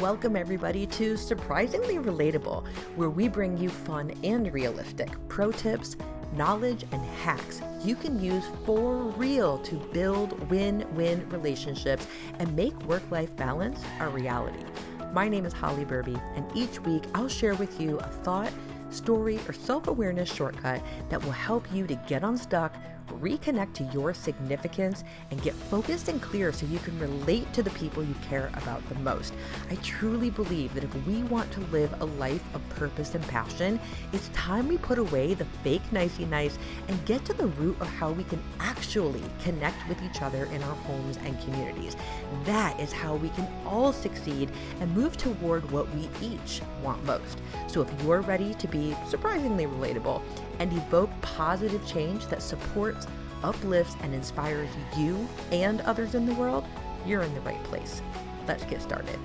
Welcome everybody to Surprisingly Relatable, where we bring you fun and realistic pro tips, knowledge, and hacks you can use for real to build win-win relationships and make work-life balance a reality. My name is Holly Burby, and each week I'll share with you a thought, story, or self-awareness shortcut that will help you to get unstuck, reconnect to your significance, and get focused and clear so you can relate to the people you care about the most. I truly believe that if we want to live a life of purpose and passion, it's time we put away the fake nicey nice and get to the root of how we can actually connect with each other in our homes and communities. That is how we can all succeed and move toward what we each want most. So if you're ready to be surprisingly relatable and evoke positive change that supports, uplifts, and inspires you and others in the world, you're in the right place. Let's get started.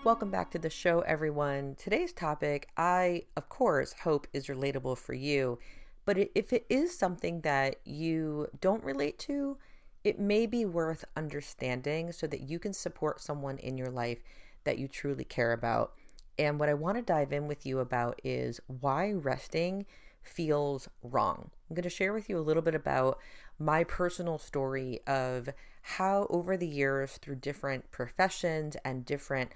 Welcome back to the show, everyone. Today's topic, I, of course, hope is relatable for you, but if it is something that you don't relate to, it may be worth understanding so that you can support someone in your life that you truly care about. And what I want to dive in with you about is why resting feels wrong. I'm going to share with you a little bit about my personal story of how over the years, through different professions and different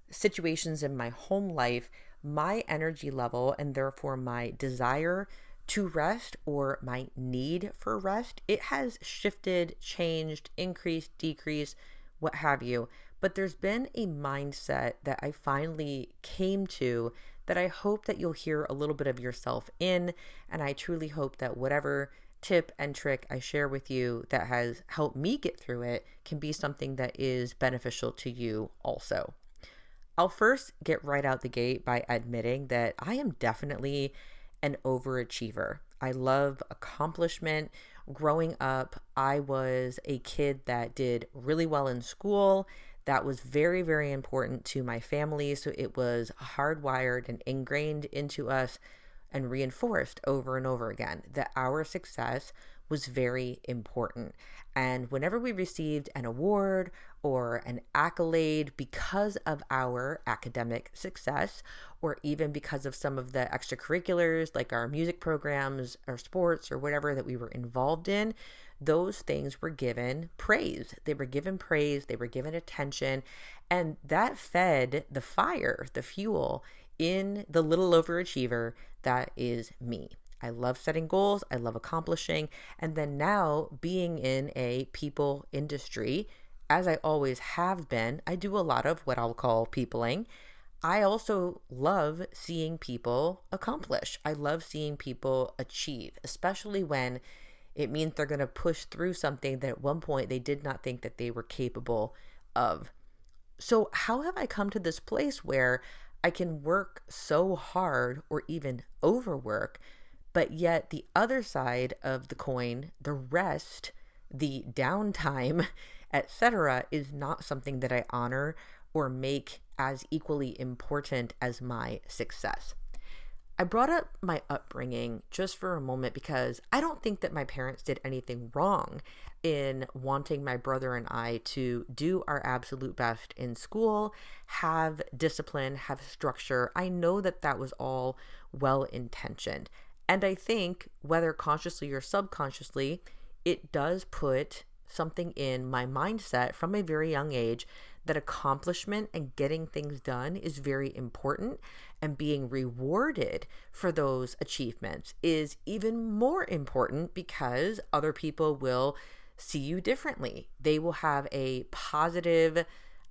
situations in my home life, my energy level and therefore my desire to rest or my need for rest, it has shifted, changed, increased, decreased, what have you. But there's been a mindset that I finally came to that I hope that you'll hear a little bit of yourself in. And I truly hope that whatever tip and trick I share with you that has helped me get through it can be something that is beneficial to you also. I'll first get right out the gate by admitting that I am definitely an overachiever. I love accomplishment. Growing up, I was a kid that did really well in school. That was very, very important to my family. So it was hardwired and ingrained into us and reinforced over and over again that our success was very important. And whenever we received an award or an accolade because of our academic success, or even because of some of the extracurriculars like our music programs or sports or whatever that we were involved in, those things were given praise. They were given praise, they were given attention, and that fed the fire, the fuel in the little overachiever that is me. I love setting goals. I love accomplishing. And then now being in a people industry, as I always have been, I do a lot of what I'll call peopling. I also love seeing people accomplish. I love seeing people achieve, especially when it means they're going to push through something that at one point they did not think that they were capable of. So how have I come to this place where I can work so hard or even overwork, but yet the other side of the coin, the rest, the downtime, etc., is not something that I honor or make as equally important as my success? I brought up my upbringing just for a moment because I don't think that my parents did anything wrong in wanting my brother and I to do our absolute best in school, have discipline, have structure. I know that that was all well-intentioned. And I think, whether consciously or subconsciously, it does put something in my mindset from a very young age that accomplishment and getting things done is very important, and being rewarded for those achievements is even more important because other people will see you differently. They will have a positive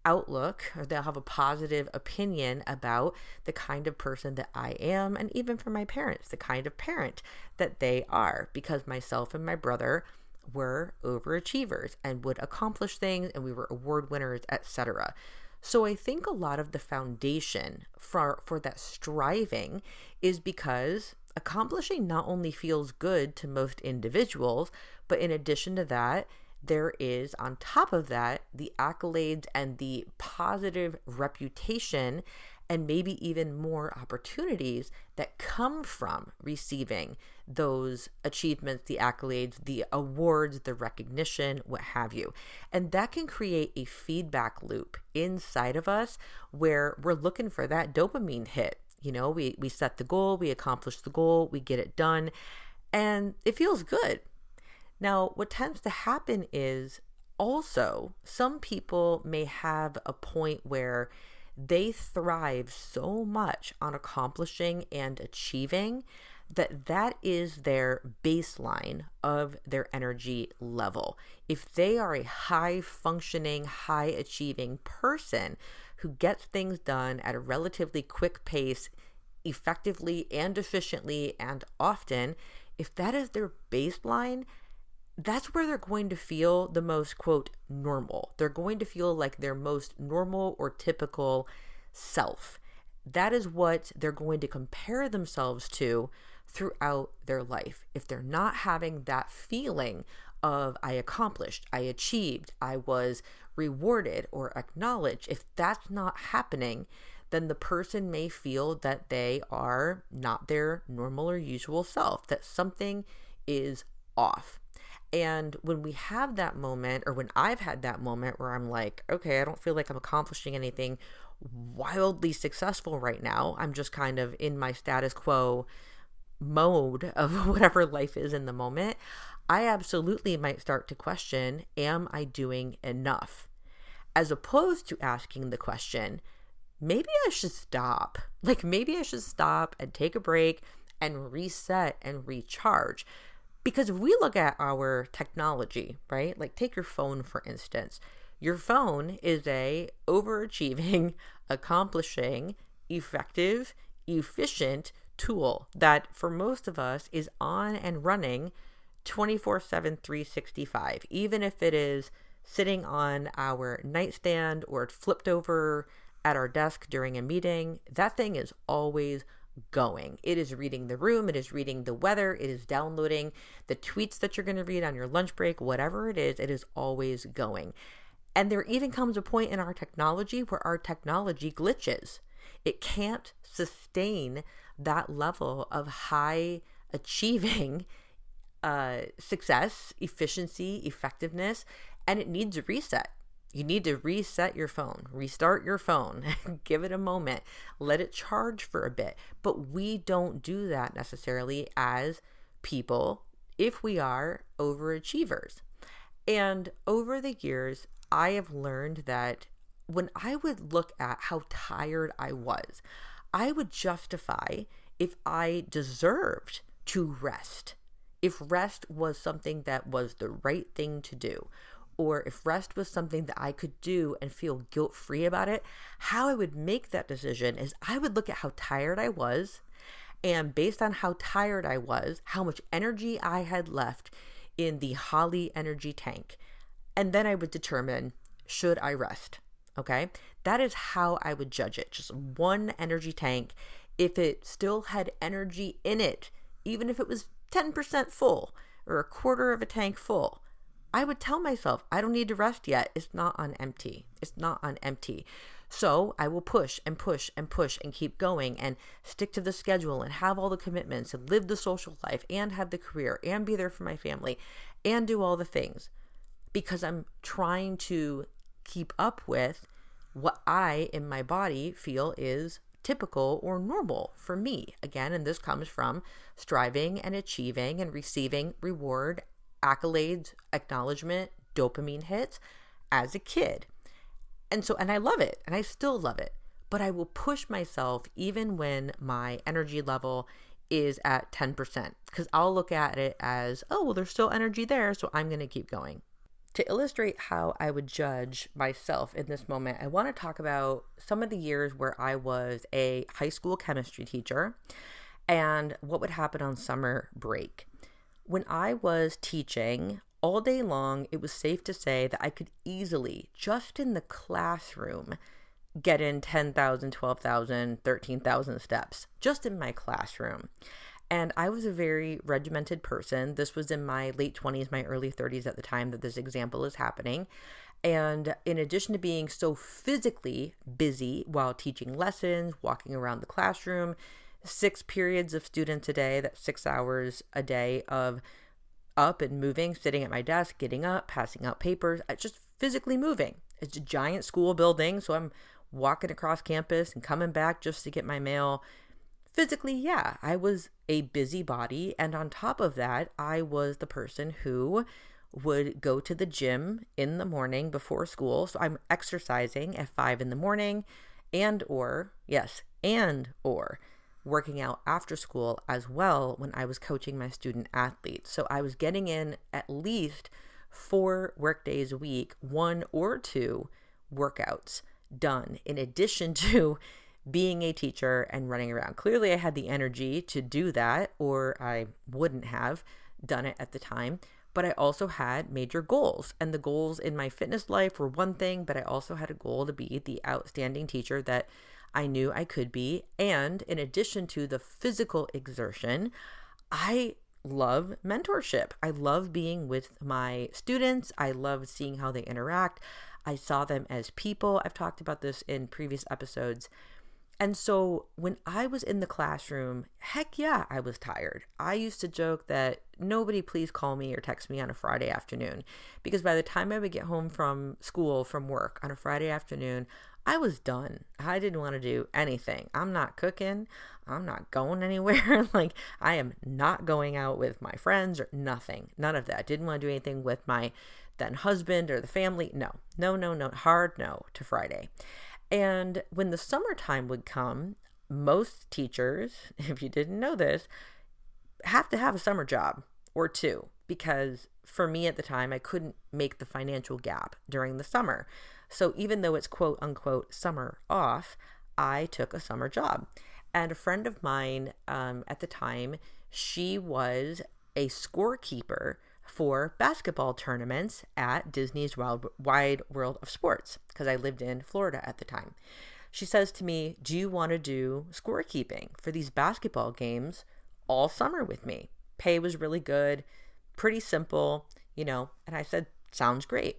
outlook, or they'll have a positive opinion about the kind of person that I am, and even for my parents, the kind of parent that they are, because myself and my brother were overachievers and would accomplish things, and we were award winners, etc. So I think a lot of the foundation for that striving is because accomplishing not only feels good to most individuals, but in addition to that, there is, on top of that, the accolades and the positive reputation and maybe even more opportunities that come from receiving those achievements, the accolades, the awards, the recognition, what have you. And that can create a feedback loop inside of us where we're looking for that dopamine hit. You know, we set the goal, we accomplish the goal, we get it done, and it feels good. Now, what tends to happen is also some people may have a point where they thrive so much on accomplishing and achieving that is their baseline of their energy level. If they are a high functioning, high achieving person who gets things done at a relatively quick pace, effectively and efficiently and often, if that is their baseline, that's where they're going to feel the most, quote, normal. They're going to feel like their most normal or typical self. That is what they're going to compare themselves to throughout their life. If they're not having that feeling of I accomplished, I achieved, I was rewarded or acknowledged, if that's not happening, then the person may feel that they are not their normal or usual self, that something is off. And when we have that moment, or when I've had that moment where I'm like, okay, I don't feel like I'm accomplishing anything wildly successful right now. I'm just kind of in my status quo mode of whatever life is in the moment. I absolutely might start to question, am I doing enough? As opposed to asking the question, maybe I should stop. Like maybe I should stop and take a break and reset and recharge. Because if we look at our technology, right? Like take your phone, for instance. Your phone is a overachieving, accomplishing, effective, efficient tool that for most of us is on and running 24/7, 365. Even if it is sitting on our nightstand or flipped over at our desk during a meeting, that thing is always going. It is reading the room, it is reading the weather, it is downloading the tweets that you're going to read on your lunch break, whatever it is always going. And there even comes a point in our technology where our technology glitches. It can't sustain that level of high achieving success, efficiency, effectiveness, and it needs a reset. You need to reset your phone, restart your phone, give it a moment, let it charge for a bit. But we don't do that necessarily as people if we are overachievers. And over the years, I have learned that when I would look at how tired I was, I would justify if I deserved to rest, if rest was something that was the right thing to do, or if rest was something that I could do and feel guilt-free about it. How I would make that decision is I would look at how tired I was, and based on how tired I was, how much energy I had left in the Holly energy tank, and then I would determine, should I rest? Okay, that is how I would judge it. Just one energy tank. If it still had energy in it, even if it was 10% full or a quarter of a tank full, I would tell myself, I don't need to rest yet. It's not on empty. It's not on empty. So I will push and push and push and keep going and stick to the schedule and have all the commitments and live the social life and have the career and be there for my family and do all the things because I'm trying to keep up with what I in my body feel is typical or normal for me. Again, and this comes from striving and achieving and receiving reward, accolades, acknowledgement, dopamine hits as a kid. And I love it and I still love it, but I will push myself even when my energy level is at 10% because I'll look at it as, oh, well, there's still energy there. So I'm going to keep going. To illustrate how I would judge myself in this moment, I want to talk about some of the years where I was a high school chemistry teacher and what would happen on summer break. When I was teaching all day long, it was safe to say that I could easily, just in the classroom, get in 10,000, 12,000, 13,000 steps, just in my classroom. And I was a very regimented person. This was in my late 20s, my early 30s at the time that this example is happening. And in addition to being so physically busy while teaching lessons, walking around the classroom, 6 periods of students a day, that's 6 hours a day of up and moving, sitting at my desk, getting up, passing out papers, just physically moving. It's a giant school building, so I'm walking across campus and coming back just to get my mail. Physically, yeah, I was a busybody. And on top of that, I was the person who would go to the gym in the morning before school. So I'm exercising at 5 in the morning and or working out after school as well when I was coaching my student athletes. So I was getting in at least 4 work days a week, 1 or 2 workouts done in addition to being a teacher and running around. Clearly I had the energy to do that, or I wouldn't have done it at the time. But I also had major goals, and the goals in my fitness life were one thing, but I also had a goal to be the outstanding teacher that I knew I could be. And in addition to the physical exertion, I love mentorship. I love being with my students. I love seeing how they interact. I saw them as people. I've talked about this in previous episodes. And so when I was in the classroom, heck yeah, I was tired. I used to joke that nobody please call me or text me on a Friday afternoon, because by the time I would get home from school, from work on a Friday afternoon, I was done. I didn't want to do anything. I'm not cooking. I'm not going anywhere. Like, I am not going out with my friends or nothing. None of that. Didn't want to do anything with my then husband or the family. No. Hard no to Friday. And when the summertime would come, most teachers, if you didn't know this, have to have a summer job or 2, because for me at the time, I couldn't make the financial gap during the summer. So even though it's quote unquote summer off, I took a summer job. And a friend of mine at the time, she was a scorekeeper for basketball tournaments at Disney's Wide World of Sports, because I lived in Florida at the time. She says to me, do you want to do scorekeeping for these basketball games all summer with me? Pay was really good, pretty simple, and I said, sounds great.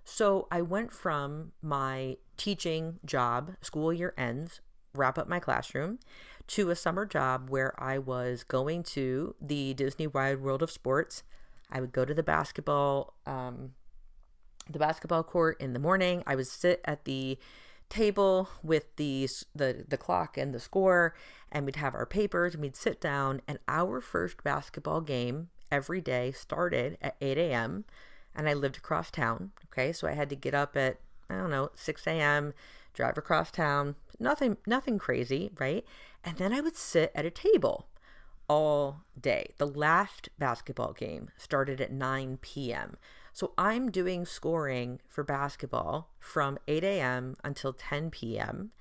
So I went from my teaching job, school year ends, wrap up my classroom, to a summer job where I was going to the Disney Wide World of Sports. I would go to the basketball court in the morning. I would sit at the table with the clock and the score, and we'd have our papers, and we'd sit down. And our first basketball game every day started at 8 a.m. and I lived across town. Okay, so I had to get up at 6 a.m., drive across town. Nothing crazy, right? And then I would sit at a table all day. The last basketball game started at 9 p.m. So I'm doing scoring for basketball from 8 a.m. until 10 p.m.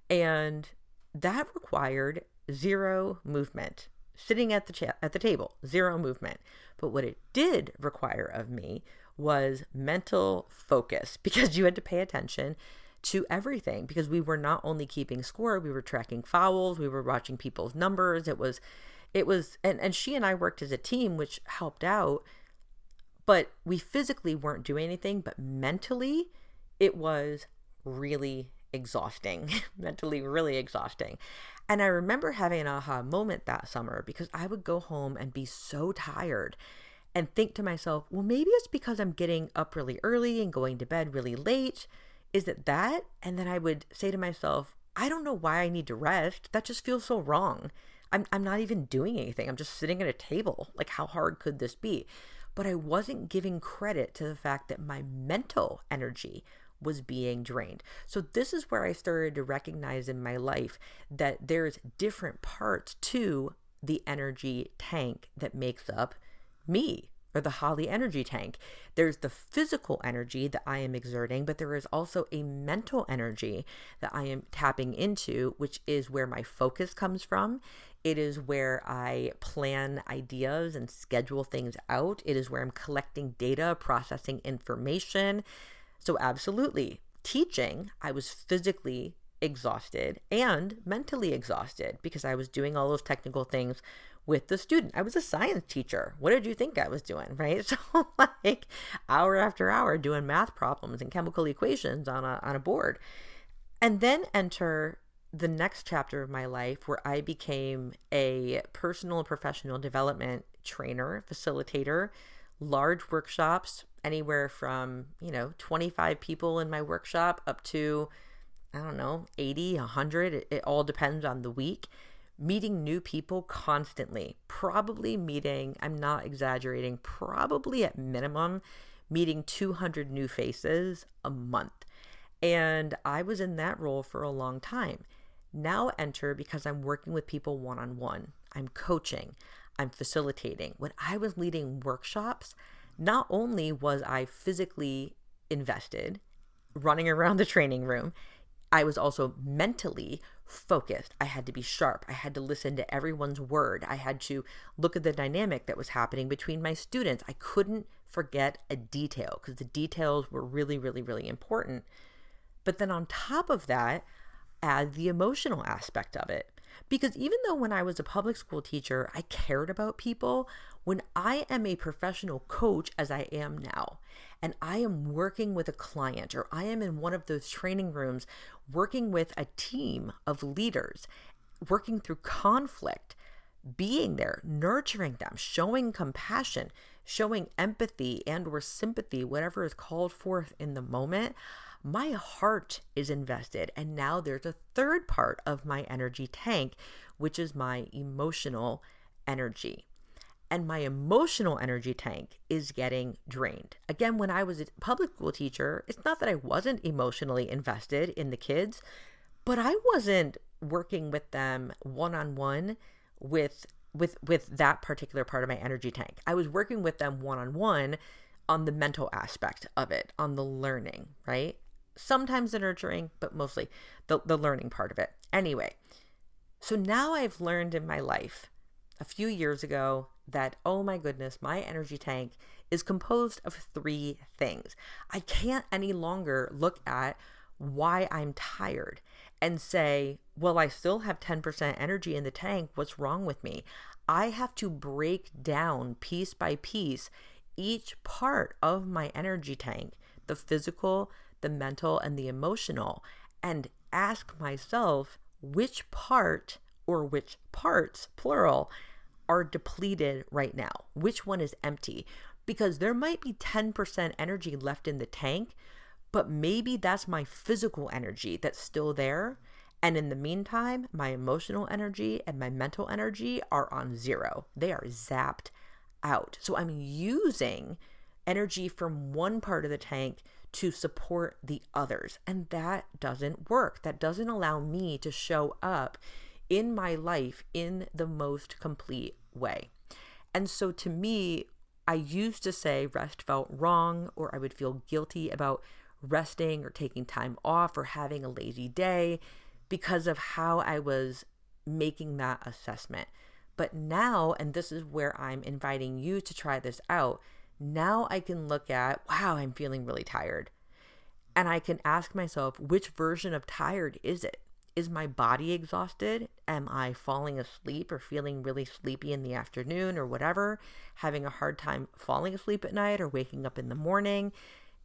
And that required zero movement. Sitting at the table, zero movement. But what it did require of me was mental focus, because you had to pay attention to everything, because we were not only keeping score, we were tracking fouls, we were watching people's numbers. It was, and she and I worked as a team, which helped out, but we physically weren't doing anything, but mentally it was really exhausting, mentally really exhausting. And I remember having an aha moment that summer, because I would go home and be so tired and think to myself, well, maybe it's because I'm getting up really early and going to bed really late. Is it that? And then I would say to myself, I don't know why I need to rest. That just feels so wrong. I'm not even doing anything. I'm just sitting at a table. Like, how hard could this be? But I wasn't giving credit to the fact that my mental energy was being drained. So this is where I started to recognize in my life that there's different parts to the energy tank that makes up me, or the Holly energy tank. There's the physical energy that I am exerting, but there is also a mental energy that I am tapping into, which is where my focus comes from. It is where I plan ideas and schedule things out. It is where I'm collecting data, processing information. So absolutely, teaching, I was physically exhausted and mentally exhausted, because I was doing all those technical things with the student. I was a science teacher. What did you think I was doing, right? So like hour after hour doing math problems and chemical equations on a board. And then enter the next chapter of my life where I became a personal and professional development trainer, facilitator, large workshops, anywhere from, 25 people in my workshop up to, 80, 100. It all depends on the week. Meeting new people constantly, probably meeting, I'm not exaggerating, probably at minimum meeting 200 new faces a month. And I was in that role for a long time. Now enter, because I'm working with people one-on-one, I'm coaching, I'm facilitating. When I was leading workshops, not only was I physically invested, running around the training room, I was also mentally focused. I had to be sharp. I had to listen to everyone's word. I had to look at the dynamic that was happening between my students. I couldn't forget a detail because the details were really, really, really important. But then on top of that, add the emotional aspect of it. Because even though when I was a public school teacher, I cared about people, when I am a professional coach, as I am now, and I am working with a client, or I am in one of those training rooms working with a team of leaders, working through conflict, being there, nurturing them, showing compassion, showing empathy and or sympathy, whatever is called forth in the moment, my heart is invested. And now there's a third part of my energy tank, which is my emotional energy. And my emotional energy tank is getting drained. Again, when I was a public school teacher, it's not that I wasn't emotionally invested in the kids, but I wasn't working with them one-on-one with that particular part of my energy tank. I was working with them one-on-one on the mental aspect of it, on the learning, right? Sometimes the nurturing, but mostly the learning part of it. Anyway, so now I've learned in my life a few years ago that, oh my goodness, my energy tank is composed of 3 things. I can't any longer look at why I'm tired and say, well, I still have 10% energy in the tank. What's wrong with me? I have to break down piece by piece each part of my energy tank, the physical, the mental, and the emotional, and ask myself which part or which parts, plural, are depleted right now. Which one is empty? Because there might be 10% energy left in the tank, but maybe that's my physical energy that's still there. And in the meantime, my emotional energy and my mental energy are on 0. They are zapped out. So I'm using energy from one part of the tank to support the others. And that doesn't work. That doesn't allow me to show up in my life in the most complete way. And so to me, I used to say rest felt wrong, or I would feel guilty about resting or taking time off or having a lazy day because of how I was making that assessment. But now, and this is where I'm inviting you to try this out, now I can look at, wow, I'm feeling really tired. And I can ask myself, which version of tired is it? Is my body exhausted? Am I falling asleep or feeling really sleepy in the afternoon or whatever? Having a hard time falling asleep at night or waking up in the morning?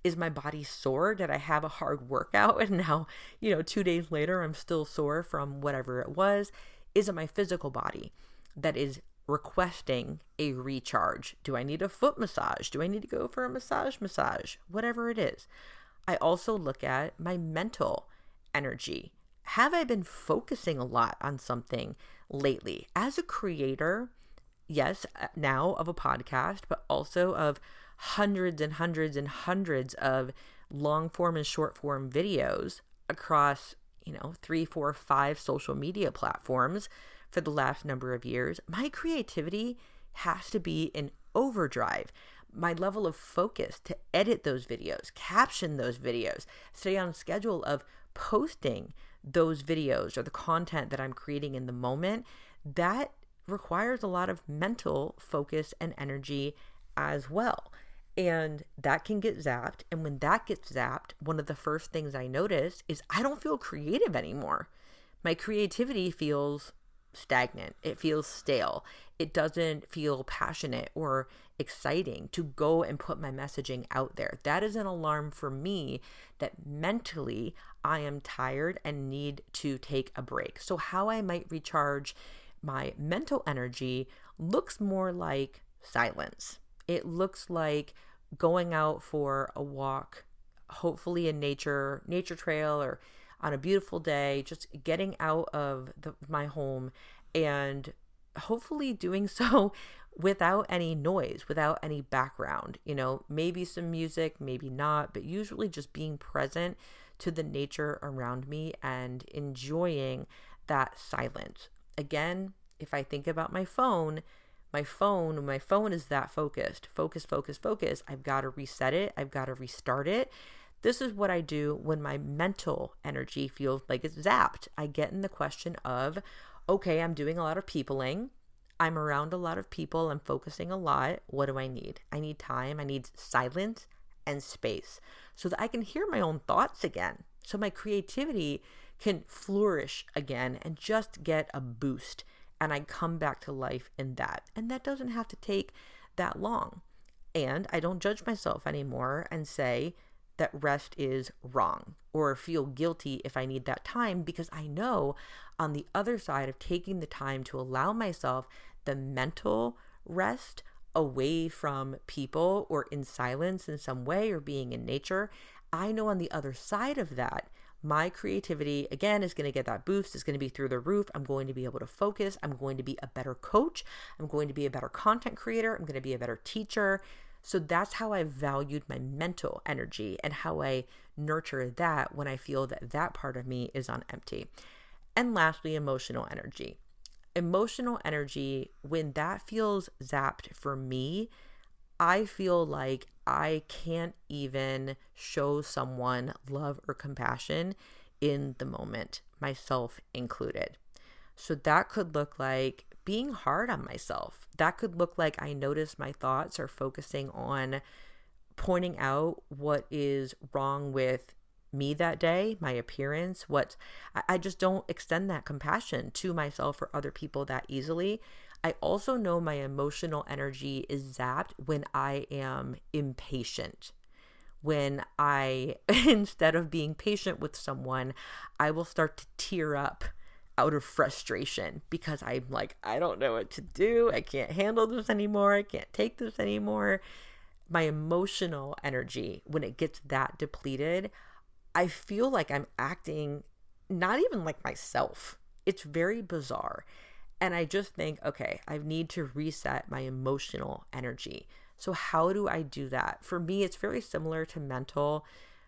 Is my body sore? Did I have a hard workout and now, 2 days later, I'm still sore from whatever it was? Is it my physical body that is requesting a recharge? Do I need a foot massage? Do I need to go for a massage? Whatever it is. I also look at my mental energy. Have I been focusing a lot on something lately? As a creator, yes, now of a podcast, but also of hundreds and hundreds and hundreds of long form and short form videos across, 3, 4, 5 social media platforms for the last number of years, my creativity has to be in overdrive. My level of focus to edit those videos, caption those videos, stay on schedule of posting those videos or the content that I'm creating in the moment, that requires a lot of mental focus and energy as well. And that can get zapped. And when that gets zapped, one of the first things I notice is I don't feel creative anymore. My creativity feels stagnant. It feels stale. It doesn't feel passionate or exciting to go and put my messaging out there. That is an alarm for me that mentally I am tired and need to take a break. So how I might recharge my mental energy looks more like silence. It looks like going out for a walk, hopefully in nature trail, or on a beautiful day, just getting out of my home and hopefully doing so without any noise, without any background, maybe some music, maybe not, but usually just being present to the nature around me and enjoying that silence. Again, if I think about my phone is that focused. Focus. I've got to reset it. I've got to restart it. This is what I do when my mental energy feels like it's zapped. I get in the question of, okay, I'm doing a lot of peopling. I'm around a lot of people. I'm focusing a lot. What do I need? I need time. I need silence and space so that I can hear my own thoughts again. So my creativity can flourish again and just get a boost. And I come back to life in that. And that doesn't have to take that long. And I don't judge myself anymore and say that rest is wrong or feel guilty if I need that time, because I know on the other side of taking the time to allow myself the mental rest away from people or in silence in some way or being in nature, I know on the other side of that, my creativity, again, is going to get that boost. It's going to be through the roof. I'm going to be able to focus. I'm going to be a better coach. I'm going to be a better content creator. I'm going to be a better teacher. So that's how I valued my mental energy and how I nurture that when I feel that that part of me is on empty. And lastly, emotional energy. Emotional energy, when that feels zapped for me, I feel like I can't even show someone love or compassion in the moment, myself included. So that could look like being hard on myself. That could look like I notice my thoughts are focusing on pointing out what is wrong with me that day, my appearance, I just don't extend that compassion to myself or other people that easily. I also know my emotional energy is zapped when I am impatient. When I, instead of being patient with someone, I will start to tear up out of frustration because I'm like, I don't know what to do. I can't handle this anymore. I can't take this anymore. My emotional energy, when it gets that depleted, I feel like I'm acting not even like myself. It's very bizarre. And I just think, okay, I need to reset my emotional energy. So how do I do that? For me, it's very similar to mental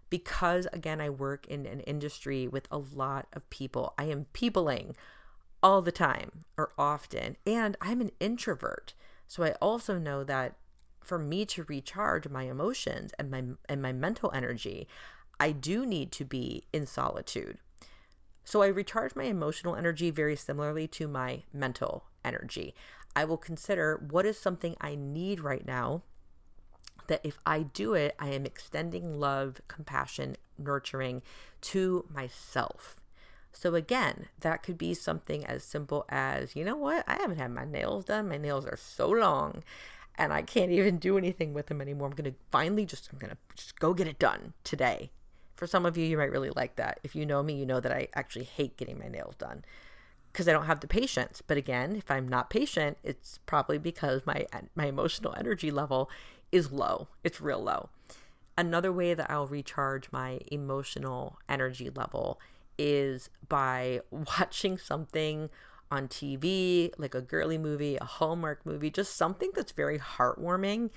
because, again, I work in an industry with a lot of people. I am peopling all the time or often, and I'm an introvert. So I also know that for me to recharge my emotions and my mental energy, I do need to be in solitude. So I recharge my emotional energy very similarly to my mental energy. I will consider what is something I need right now that if I do it, I am extending love, compassion, nurturing to myself. So again, that could be something as simple as, you know what? I haven't had my nails done. My nails are so long and I can't even do anything with them anymore. I'm going to just go get it done today. For some of you, you might really like that. If you know me, you know that I actually hate getting my nails done because I don't have the patience. But again, if I'm not patient, it's probably because my emotional energy level is low. It's real low. Another way that I'll recharge my emotional energy level is by watching something on TV, like a girly movie, a Hallmark movie, just something that's very heartwarming,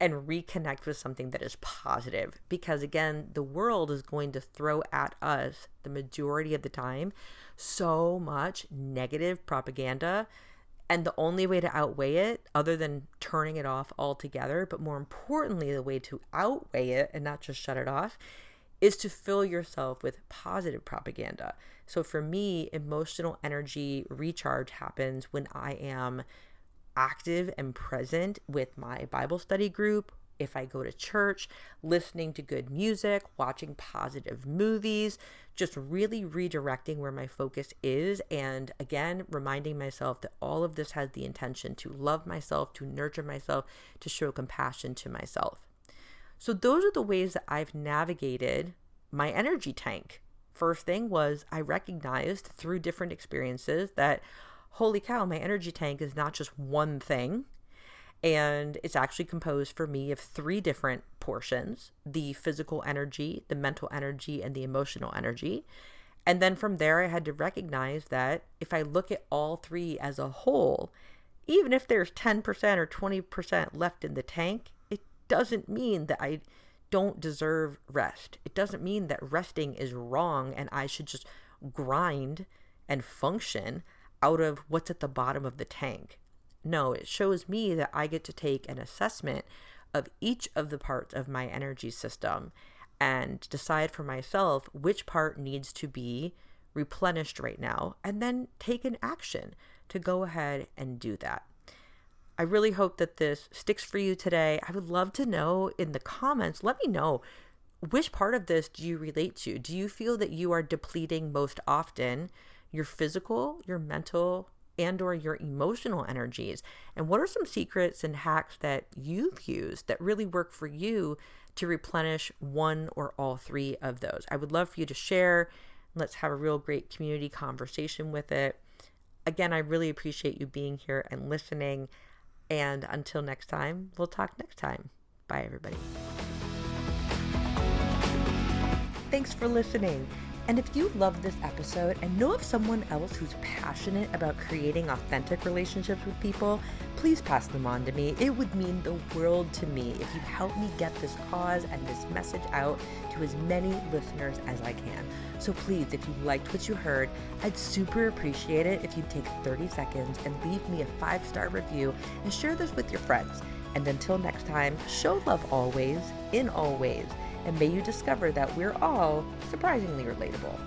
and reconnect with something that is positive. Because again, the world is going to throw at us the majority of the time so much negative propaganda. And the only way to outweigh it, other than turning it off altogether, but more importantly, the way to outweigh it and not just shut it off, is to fill yourself with positive propaganda. So for me, emotional energy recharge happens when I am active and present with my Bible study group if I go to church, listening to good music, watching positive movies, just really redirecting where my focus is. And again, reminding myself that all of this has the intention to love myself, to nurture myself, to show compassion to myself. So those are the ways that I've navigated my energy tank. First thing was I recognized through different experiences that, holy cow, my energy tank is not just one thing. And it's actually composed for me of 3 different portions: the physical energy, the mental energy, and the emotional energy. And then from there, I had to recognize that if I look at all 3 as a whole, even if there's 10% or 20% left in the tank, it doesn't mean that I don't deserve rest. It doesn't mean that resting is wrong and I should just grind and function out of what's at the bottom of the tank. No, it shows me that I get to take an assessment of each of the parts of my energy system and decide for myself which part needs to be replenished right now, and then take an action to go ahead and do that. I really hope that this sticks for you today. I would love to know in the comments, let me know, which part of this do you relate to? Do you feel that you are depleting most often your physical, your mental, and or your emotional energies? And what are some secrets and hacks that you've used that really work for you to replenish one or all 3 of those? I would love for you to share. Let's have a real great community conversation with it. Again, I really appreciate you being here and listening. And until next time, we'll talk next time. Bye, everybody. Thanks for listening. And if you love this episode and know of someone else who's passionate about creating authentic relationships with people, please pass them on to me. It would mean the world to me if you'd help me get this cause and this message out to as many listeners as I can. So please, if you liked what you heard, I'd super appreciate it if you'd take 30 seconds and leave me a 5-star review and share this with your friends. And until next time, show love always, in all ways. And may you discover that we're all surprisingly relatable.